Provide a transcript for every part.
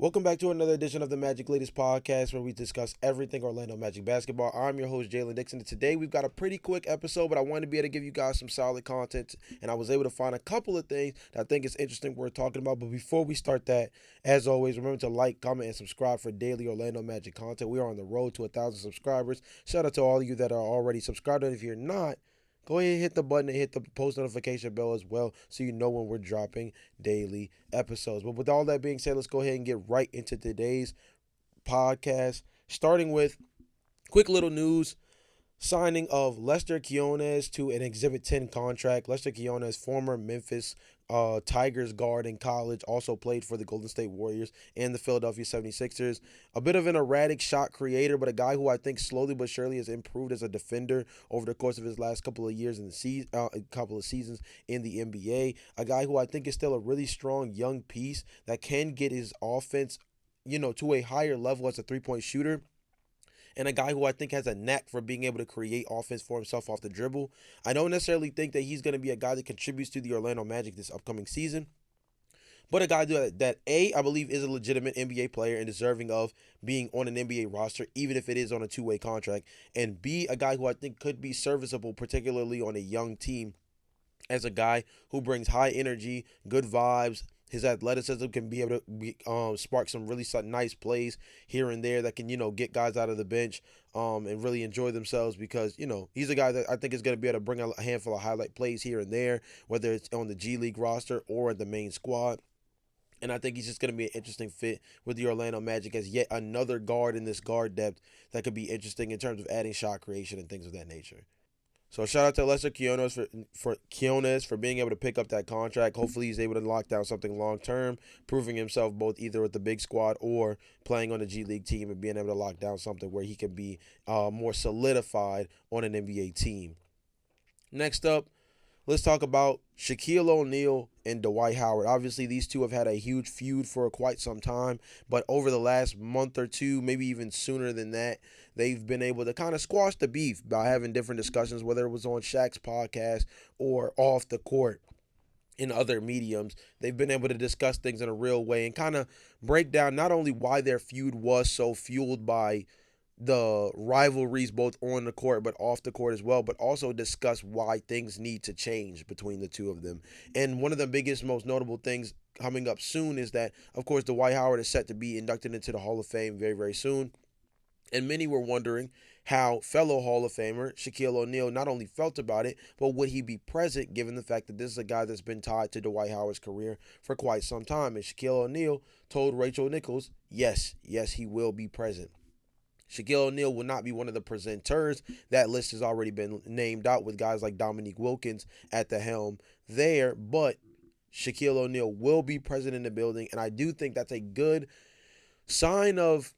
Welcome back to another edition of the Magic Latest Podcast where we discuss everything Orlando Magic basketball. I'm your host, Jalon Dixon, and today we've got a pretty quick episode, but I wanted to be able to give you guys some solid content, and I was able to find a couple of things that I think is interesting we're talking about. But before we start that, as always, remember to like, comment, and subscribe for daily Orlando Magic content. We are on the road to 1,000 subscribers. Shout out to all of you that are already subscribed, and if you're not, go ahead and hit the button and hit the post notification bell as well so you know when we're dropping daily episodes. But with all that being said, let's go ahead and get right into today's podcast, starting with quick little news. Signing of Lester Quinones to an Exhibit 10 contract. Lester Quinones, former Memphis Tigers guard in college, also played for the Golden State Warriors and the Philadelphia 76ers. A bit of an erratic shot creator, but a guy who I think slowly but surely has improved as a defender over the course of his last couple of years in the couple of seasons in the NBA. A guy who I think is still a really strong young piece that can get his offense, to a higher level as a three-point shooter, and a guy who I think has a knack for being able to create offense for himself off the dribble. I don't necessarily think that he's going to be a guy that contributes to the Orlando Magic this upcoming season, but a guy that I believe is a legitimate NBA player and deserving of being on an NBA roster, even if it is on a two-way contract, and B, a guy who I think could be serviceable, particularly on a young team, as a guy who brings high energy, good vibes. His athleticism can be able to spark some really nice plays here and there that can, get guys out of the bench and really enjoy themselves because, he's a guy that I think is going to be able to bring a handful of highlight plays here and there, whether it's on the G League roster or the main squad. And I think he's just going to be an interesting fit with the Orlando Magic as yet another guard in this guard depth that could be interesting in terms of adding shot creation and things of that nature. So shout out to Lester Quinones for being able to pick up that contract. Hopefully he's able to lock down something long term, proving himself both either with the big squad or playing on the G League team and being able to lock down something where he can be more solidified on an NBA team. Next up, let's talk about Shaquille O'Neal and Dwight Howard. Obviously, these two have had a huge feud for quite some time, but over the last month or two, maybe even sooner than that, they've been able to kind of squash the beef by having different discussions, whether it was on Shaq's podcast or off the court in other mediums. They've been able to discuss things in a real way and kind of break down not only why their feud was so fueled by the rivalries both on the court but off the court as well, but also discuss why things need to change between the two of them. And one of the biggest, most notable things coming up soon is that, of course, Dwight Howard is set to be inducted into the Hall of Fame very, very soon. And many were wondering how fellow Hall of Famer Shaquille O'Neal not only felt about it, but would he be present given the fact that this is a guy that's been tied to Dwight Howard's career for quite some time. And Shaquille O'Neal told Rachel Nichols, yes, he will be present. Shaquille O'Neal will not be one of the presenters. That list has already been named out with guys like Dominique Wilkins at the helm there, but Shaquille O'Neal will be present in the building, and I do think that's a good sign of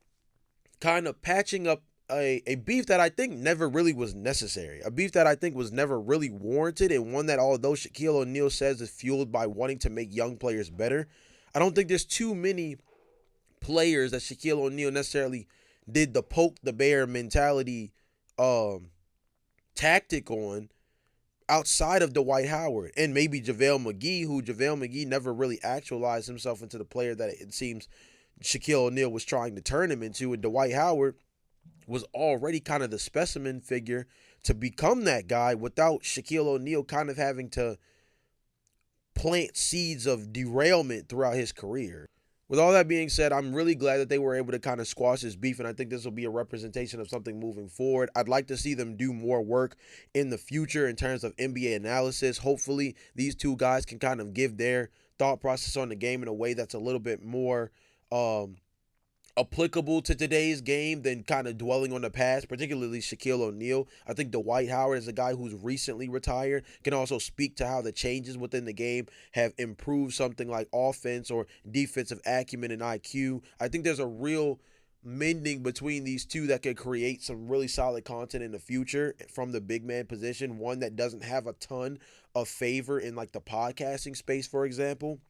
kind of patching up a beef that I think never really was necessary, a beef that I think was never really warranted, and one that, although Shaquille O'Neal says is fueled by wanting to make young players better, I don't think there's too many players that Shaquille O'Neal necessarily did the poke the bear mentality tactic on outside of Dwight Howard and maybe JaVale McGee, who JaVale McGee never really actualized himself into the player that it seems Shaquille O'Neal was trying to turn him into. And Dwight Howard was already kind of the specimen figure to become that guy without Shaquille O'Neal kind of having to plant seeds of derailment throughout his career. With all that being said, I'm really glad that they were able to kind of squash this beef, and I think this will be a representation of something moving forward. I'd like to see them do more work in the future in terms of NBA analysis. Hopefully, these two guys can kind of give their thought process on the game in a way that's a little bit more applicable to today's game than kind of dwelling on the past, particularly Shaquille O'Neal. I think Dwight Howard is a guy who's recently retired, can also speak to how the changes within the game have improved something like offense or defensive acumen and IQ. I think there's a real mending between these two that could create some really solid content in the future from the big man position, one that doesn't have a ton of favor in like the podcasting space, for example.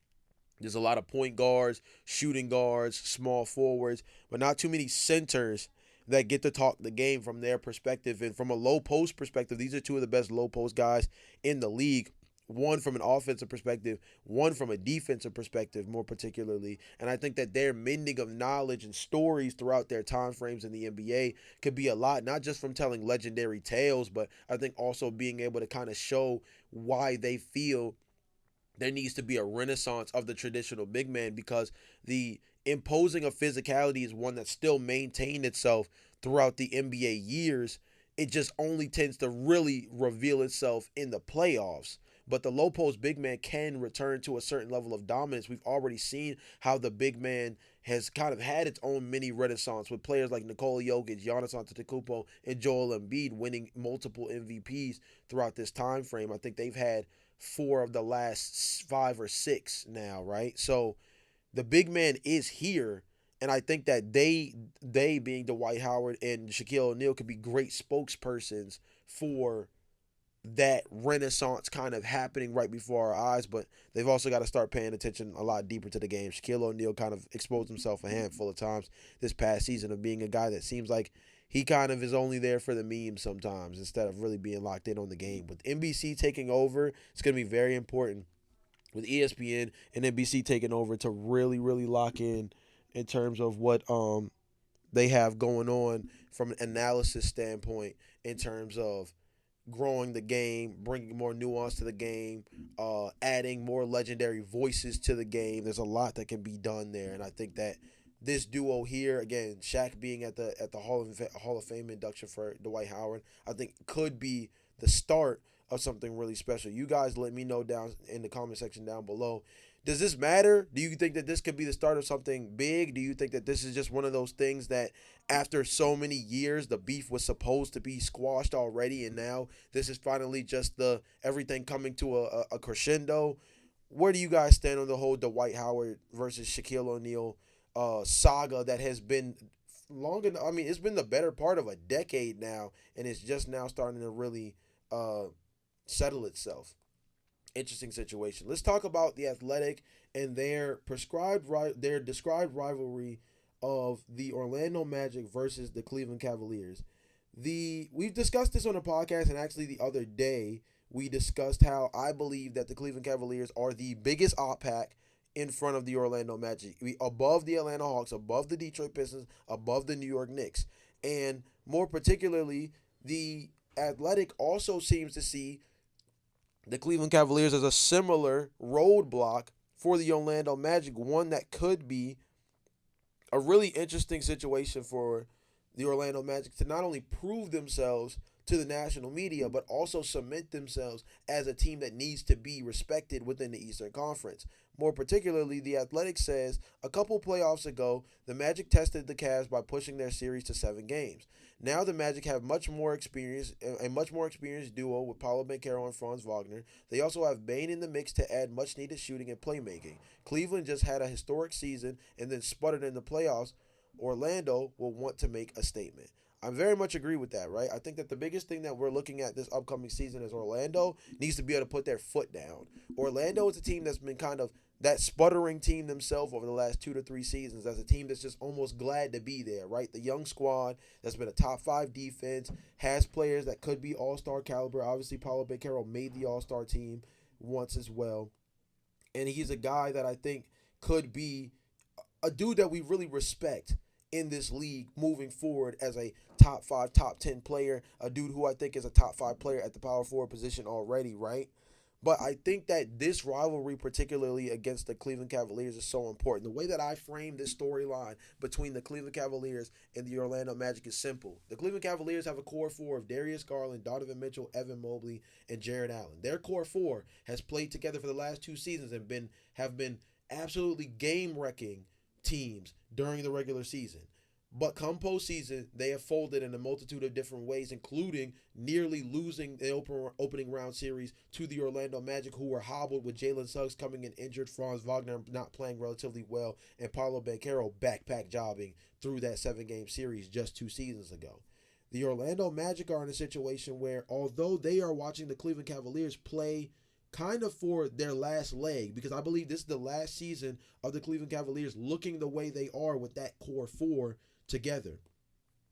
There's a lot of point guards, shooting guards, small forwards, but not too many centers that get to talk the game from their perspective. And from a low post perspective, these are two of the best low post guys in the league one from an offensive perspective, one from a defensive perspective, more particularly. And I think that their mending of knowledge and stories throughout their time frames in the NBA could be a lot, not just from telling legendary tales, but I think also being able to kind of show why they feel there needs to be a renaissance of the traditional big man, because the imposing of physicality is one that still maintained itself throughout the NBA years. It just only tends to really reveal itself in the playoffs. But the low post big man can return to a certain level of dominance. We've already seen how the big man has kind of had its own mini renaissance with players like Nikola Jokic, Giannis Antetokounmpo, and Joel Embiid winning multiple MVPs throughout this time frame. I think they've had four of the last 5 or 6 now, right? So the big man is here, and I think that they being Dwight Howard and Shaquille O'Neal could be great spokespersons for that renaissance kind of happening right before our eyes. But they've also got to start paying attention a lot deeper to the game. Shaquille O'Neal kind of exposed himself a handful of times this past season of being a guy that seems like he kind of is only there for the memes sometimes instead of really being locked in on the game. With NBC taking over, it's going to be very important with ESPN and NBC taking over to really, really lock in terms of what they have going on from an analysis standpoint in terms of growing the game, bringing more nuance to the game, adding more legendary voices to the game. There's a lot that can be done there, and I think that this duo here, again, Shaq being at the Hall of Fame induction for Dwight Howard, I think could be the start of something really special. You guys let me know down in the comment section down below. Does this matter? Do you think that this could be the start of something big? Do you think that this is just one of those things that after so many years the beef was supposed to be squashed already, and now this is finally just the everything coming to a crescendo? Where do you guys stand on the whole Dwight Howard versus Shaquille O'Neal saga that has been long enough? I mean, it's been the better part of a decade now, and it's just now starting to really settle itself. Interesting situation. Let's talk about the Athletic and their described rivalry of the Orlando Magic versus the Cleveland Cavaliers. We've discussed this on the podcast, and actually the other day we discussed how I believe that the Cleveland Cavaliers are the biggest op pack in front of the Orlando Magic, above the Atlanta Hawks, above the Detroit Pistons, above the New York Knicks, and more particularly, the Athletic also seems to see the Cleveland Cavaliers as a similar roadblock for the Orlando Magic, one that could be a really interesting situation for the Orlando Magic to not only prove themselves to the national media, but also cement themselves as a team that needs to be respected within the Eastern Conference. More particularly, the Athletic says a couple playoffs ago, the Magic tested the Cavs by pushing their series to 7 games. Now the Magic have a much more experienced duo with Paolo Banchero and Franz Wagner. They also have Bane in the mix to add much needed shooting and playmaking. Cleveland just had a historic season and then sputtered in the playoffs. Orlando will want to make a statement. I very much agree with that, right? I think that the biggest thing that we're looking at this upcoming season is Orlando needs to be able to put their foot down. Orlando is a team that's been kind of that sputtering team themselves over the last 2 to 3 seasons, as a team that's just almost glad to be there, right? The young squad that's been a top 5 defense, has players that could be all-star caliber. Obviously, Paolo Banchero made the all-star team once as well. And he's a guy that I think could be a dude that we really respect in this league moving forward as a top 5, top 10 player, a dude who I think is a top 5 player at the power forward position already, right? But I think that this rivalry, particularly against the Cleveland Cavaliers, is so important. The way that I frame this storyline between the Cleveland Cavaliers and the Orlando Magic is simple. The Cleveland Cavaliers have a core 4 of Darius Garland, Donovan Mitchell, Evan Mobley, and Jared Allen. Their core 4 has played together for the last 2 seasons and have been absolutely game-wrecking teams during the regular season. But come postseason, they have folded in a multitude of different ways, including nearly losing the opening round series to the Orlando Magic, who were hobbled with Jalen Suggs coming in injured, Franz Wagner not playing relatively well, and Paolo Banchero backpack jobbing through that 7-game series just 2 seasons ago. The Orlando Magic are in a situation where, although they are watching the Cleveland Cavaliers play kind of for their last leg, because I believe this is the last season of the Cleveland Cavaliers looking the way they are with that core 4 together.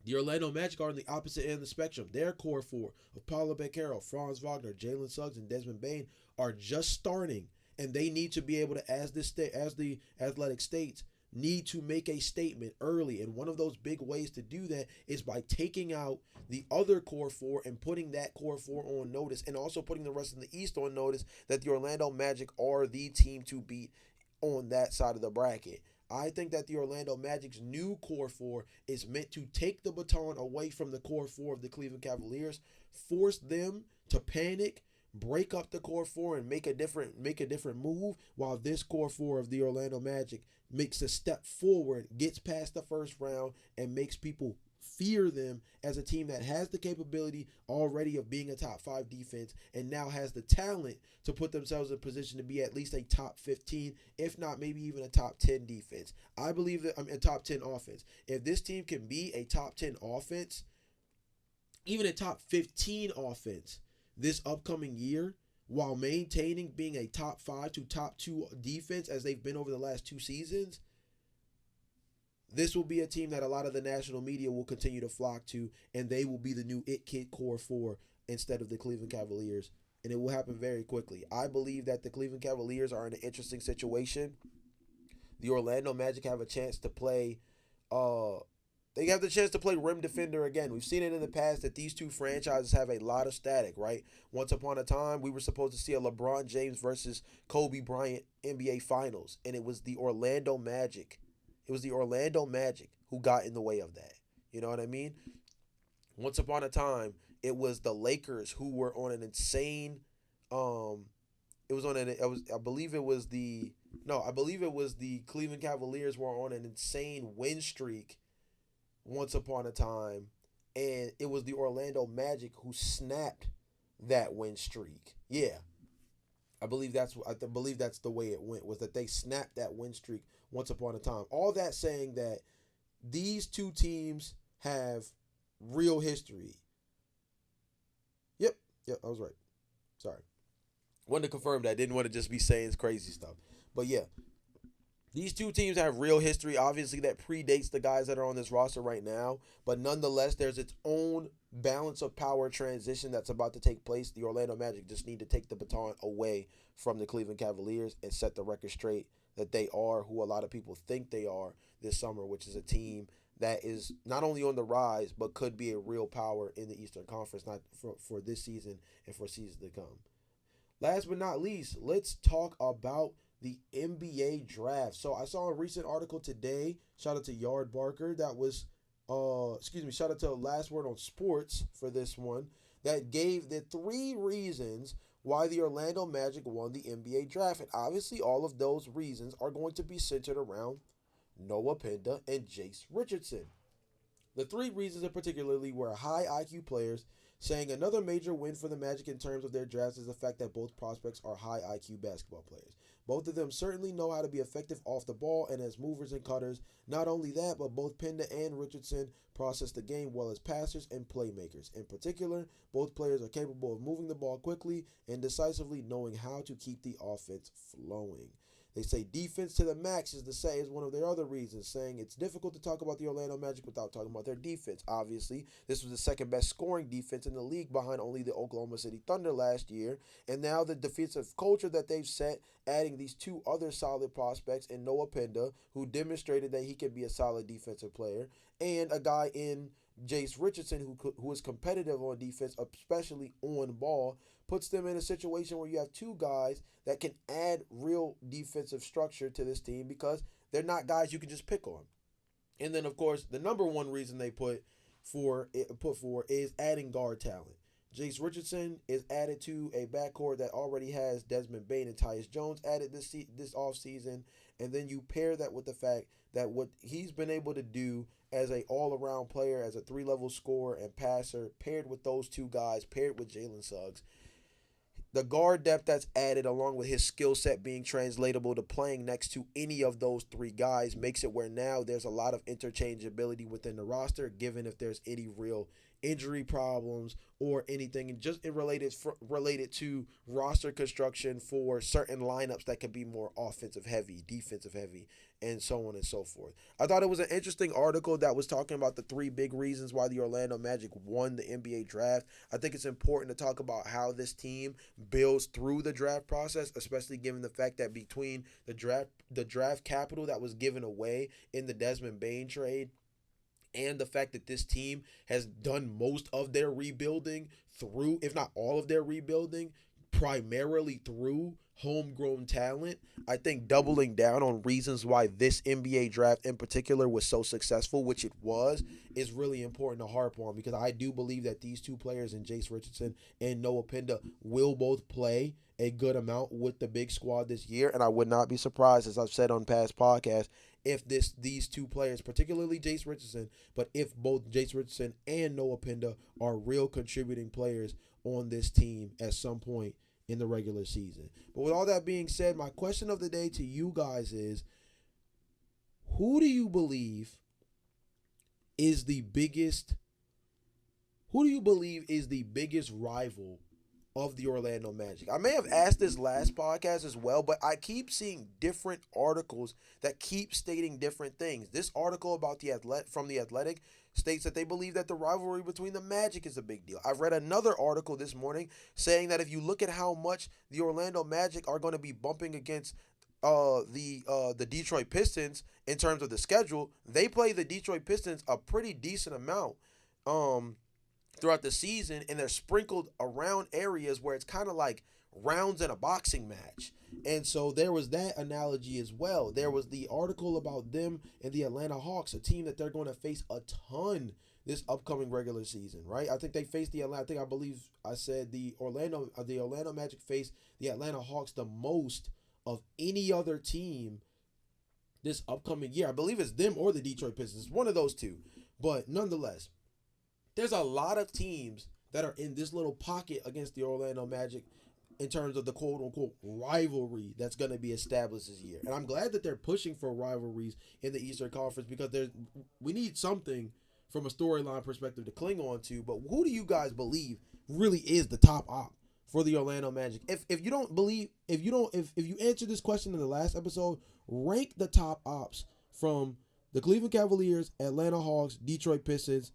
The Orlando Magic are on the opposite end of the spectrum. Their core four of Paulo Banchero, Franz Wagner, Jalen Suggs, and Desmond Bane are just starting, and they need to be able to, as the athletic states, need to make a statement early. And one of those big ways to do that is by taking out the other core four and putting that core four on notice, and also putting the rest of the East on notice that the Orlando Magic are the team to beat on that side of the bracket. I think that the Orlando Magic's new core four is meant to take the baton away from the core four of the Cleveland Cavaliers, force them to panic, break up the core four, and make a different move, while this core four of the Orlando Magic makes a step forward, gets past the first round, and makes people fear them as a team that has the capability already of being a top 5 defense, and now has the talent to put themselves in a position to be at least a top 15, if not maybe even a top 10 defense. I believe that a top 10 offense. If this team can be a top 10 offense, even a top 15 offense this upcoming year, while maintaining being a top 5 to top 2 defense as they've been over the last 2 seasons, this will be a team that a lot of the national media will continue to flock to, and they will be the new it kid core four instead of the Cleveland Cavaliers, and it will happen very quickly. I believe that the Cleveland Cavaliers are in an interesting situation. The Orlando Magic have a chance to play they have the chance to play rim defender again. We've seen it in the past that these two franchises have a lot of static, right? Once upon a time, we were supposed to see a LeBron James versus Kobe Bryant NBA Finals, and it was the Orlando Magic. It was the Orlando Magic who got in the way of that. You know what I mean? Once upon a time, it was the Lakers who were on an insane it was on an it was I believe it was the no, I believe it was the Cleveland Cavaliers were on an insane win streak once upon a time, and it was the Orlando Magic who snapped that win streak. Yeah, I believe that's the way it went, was that they snapped that win streak once upon a time. All that saying that these two teams have real history. Yep, I was right. Sorry. Wanted to confirm that. I didn't want to just be saying crazy stuff. But yeah, these two teams have real history. Obviously, that predates the guys that are on this roster right now. But nonetheless, there's its own balance of power transition that's about to take place. The Orlando Magic just need to take the baton away from the Cleveland Cavaliers and set the record straight that they are who a lot of people think they are this summer, which is a team that is not only on the rise, but could be a real power in the Eastern Conference, not for this season and for seasons to come. Last but not least, let's talk about the NBA draft. So I saw a recent article today. Shout out to Yard Barker. That was, shout out to Last Word on Sports for this one. That gave the 3 reasons why the Orlando Magic won the NBA draft. And obviously all of those reasons are going to be centered around Noah Penda and Jace Richardson. The 3 reasons in particularly were high IQ players, saying another major win for the Magic in terms of their drafts is the fact that both prospects are high IQ basketball players. Both of them certainly know how to be effective off the ball and as movers and cutters. Not only that, but both Penda and Richardson process the game well as passers and playmakers. In particular, both players are capable of moving the ball quickly and decisively, knowing how to keep the offense flowing. They say defense to the max is one of their other reasons, saying it's difficult to talk about the Orlando Magic without talking about their defense. Obviously, this was the second best scoring defense in the league behind only the Oklahoma City Thunder last year. And now the defensive culture that they've set, adding these 2 other solid prospects in Noah Penda, who demonstrated that he can be a solid defensive player, and a guy in Jace Richardson who is competitive on defense, especially on ball, puts them in a situation where you have 2 guys that can add real defensive structure to this team, because they're not guys you can just pick on. And then, of course, the number one reason they put for is adding guard talent. Jace Richardson is added to a backcourt that already has Desmond Bane and Tyus Jones added this offseason. And then you pair that with the fact that what he's been able to do as an all-around player, as a 3-level scorer and passer, paired with those 2 guys, paired with Jalen Suggs, the guard depth that's added, along with his skill set being translatable to playing next to any of those 3 guys, makes it where now there's a lot of interchangeability within the roster, given if there's any real injury problems or anything, and just related to roster construction for certain lineups that could be more offensive heavy, defensive heavy, and so on and so forth. I thought it was an interesting article that was talking about the three big reasons why the Orlando Magic won the NBA draft. I think it's important to talk about how this team builds through the draft process, especially given the fact that between the draft capital that was given away in the Desmond Bain trade and the fact that this team has done most of their rebuilding through, if not all of their rebuilding, primarily through homegrown talent. I think doubling down on reasons why this NBA draft in particular was so successful, which it was, is really important to harp on, because I do believe that these two players, in Jace Richardson and Noah Pinda, will both play a good amount with the big squad this year. And I would not be surprised, as I've said on past podcasts, if these two players, particularly Jace Richardson, but if both Jace Richardson and Noah Pinda are real contributing players on this team at some point in the regular season. But with all that being said, my question of the day to you guys is, who do you believe is the biggest rival of the Orlando Magic? I may have asked this last podcast as well, but I keep seeing different articles that keep stating different things. This article about from The Athletic states that they believe that the rivalry between the Magic is a big deal. I've read another article this morning saying that if you look at how much the Orlando Magic are going to be bumping against the Detroit Pistons in terms of the schedule, they play the Detroit Pistons a pretty decent amount throughout the season, and they're sprinkled around areas where it's kind of like rounds in a boxing match. And so there was that analogy as well. There was the article about them and the Atlanta Hawks, a team that they're going to face a ton this upcoming regular season, right? I think they faced I believe I said the Orlando Magic faced the Atlanta Hawks the most of any other team this upcoming year. I believe it's them or the Detroit Pistons, one of those two. But nonetheless, there's a lot of teams that are in this little pocket against the Orlando Magic in terms of the quote-unquote rivalry that's going to be established this year. And I'm glad that they're pushing for rivalries in the Eastern Conference, because we need something from a storyline perspective to cling on to. But who do you guys believe really is the top op for the Orlando Magic? If you answered this question in the last episode, rank the top ops from the Cleveland Cavaliers, Atlanta Hawks, Detroit Pistons,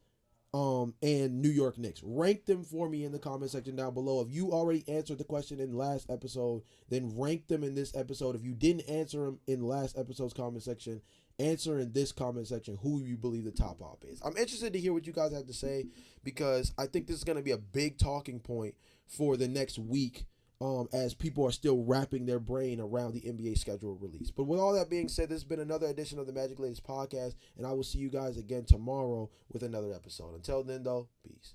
and New York Knicks. Rank them for me in the comment section down below. If you already answered the question in last episode, then rank them in this episode. If you didn't answer them in last episode's comment section, answer in this comment section who you believe the top op is. I'm interested to hear what you guys have to say, because I think this is going to be a big talking point for the next week, as people are still wrapping their brain around the NBA schedule release. But with all that being said, this has been another edition of the Magic Latest Podcast, and I will see you guys again tomorrow with another episode. Until then, though, peace.